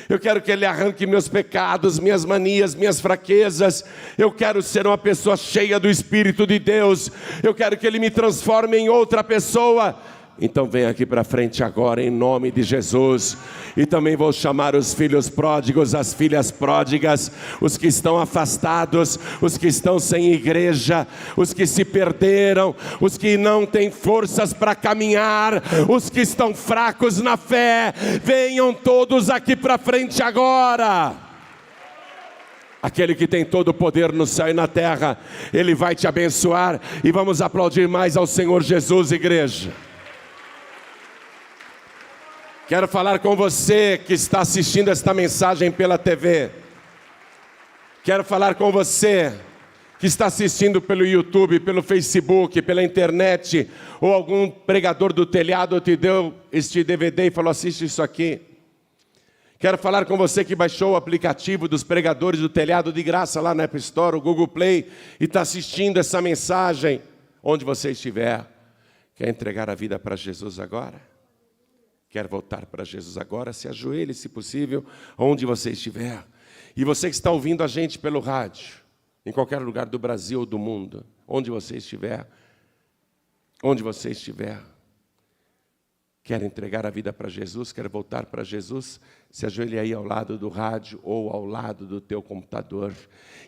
eu quero que Ele arranque meus pecados, minhas manias, minhas fraquezas. Eu quero ser uma pessoa cheia do Espírito de Deus. Eu quero que Ele me transforme em outra pessoa. Então vem aqui para frente agora, em nome de Jesus. E também vou chamar os filhos pródigos, as filhas pródigas, os que estão afastados, os que estão sem igreja, os que se perderam, os que não têm forças para caminhar, os que estão fracos na fé. Venham todos aqui para frente agora. Aquele que tem todo o poder no céu e na terra, Ele vai te abençoar. E vamos aplaudir mais ao Senhor Jesus, igreja. Quero falar com você que está assistindo esta mensagem pela TV. Quero falar com você que está assistindo pelo YouTube, pelo Facebook, pela internet, ou algum pregador do telhado te deu este DVD e falou: assiste isso aqui. Quero falar com você que baixou o aplicativo dos pregadores do telhado de graça lá na App Store, o Google Play, e está assistindo essa mensagem, onde você estiver. Quer entregar a vida para Jesus agora? Quer voltar para Jesus agora? Se ajoelhe, se possível, onde você estiver. E você que está ouvindo a gente pelo rádio, em qualquer lugar do Brasil ou do mundo, onde você estiver, quer entregar a vida para Jesus, quer voltar para Jesus, se ajoelhe aí ao lado do rádio ou ao lado do teu computador.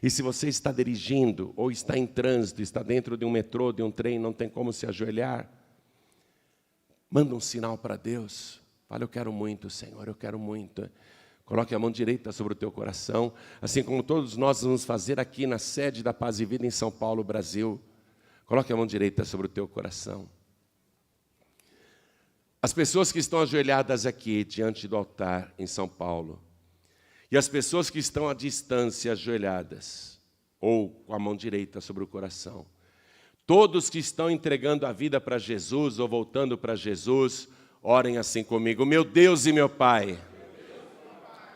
E se você está dirigindo ou está em trânsito, está dentro de um metrô, de um trem, não tem como se ajoelhar, manda um sinal para Deus. Fala: eu quero muito, Senhor, eu quero muito. Coloque a mão direita sobre o teu coração, assim como todos nós vamos fazer aqui na sede da Paz e Vida em São Paulo, Brasil. Coloque a mão direita sobre o teu coração. As pessoas que estão ajoelhadas aqui diante do altar em São Paulo, e as pessoas que estão à distância ajoelhadas, ou com a mão direita sobre o coração, todos que estão entregando a vida para Jesus ou voltando para Jesus, orem assim comigo: meu Deus e meu Pai.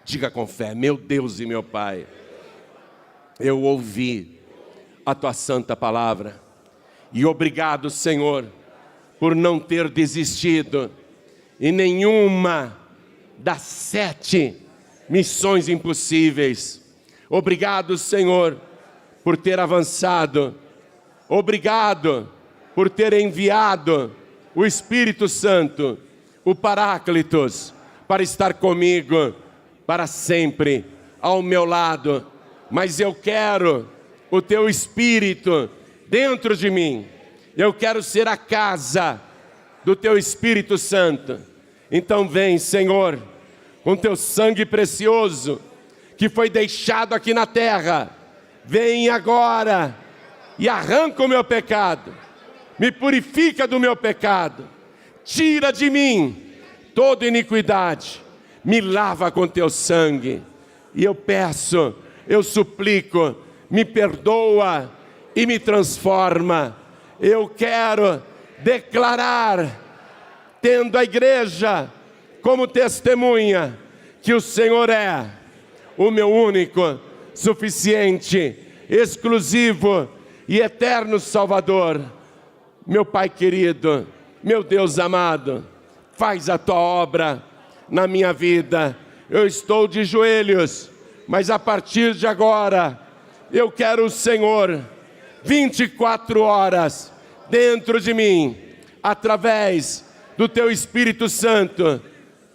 Diga com fé: meu Deus e meu Pai, eu ouvi a Tua santa palavra, e obrigado, Senhor, por não ter desistido em nenhuma das 7 missões impossíveis. Obrigado, Senhor, por ter avançado. Obrigado por ter enviado o Espírito Santo, o Paráclitos, para estar comigo para sempre, ao meu lado. Mas eu quero o Teu Espírito dentro de mim. Eu quero ser a casa do Teu Espírito Santo. Então vem, Senhor, com Teu sangue precioso, que foi deixado aqui na terra. Vem agora e arranca o meu pecado, me purifica do meu pecado, tira de mim toda iniquidade, me lava com Teu sangue, e eu peço, eu suplico, me perdoa e me transforma. Eu quero declarar, tendo a igreja como testemunha, que o Senhor é o meu único, suficiente, exclusivo e eterno Salvador. Meu Pai querido, meu Deus amado, faz a Tua obra na minha vida. Eu estou de joelhos, mas a partir de agora, eu quero o Senhor 24 horas dentro de mim, através do Teu Espírito Santo,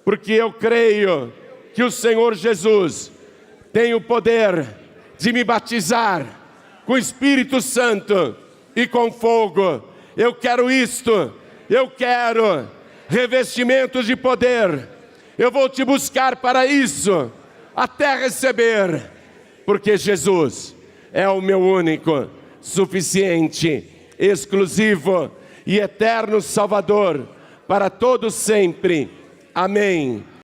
porque eu creio que o Senhor Jesus tem o poder de me batizar com o Espírito Santo e com fogo. Eu quero isto, eu quero revestimentos de poder. Eu vou Te buscar para isso, até receber, porque Jesus é o meu único, suficiente, exclusivo e eterno Salvador para todos sempre. Amém.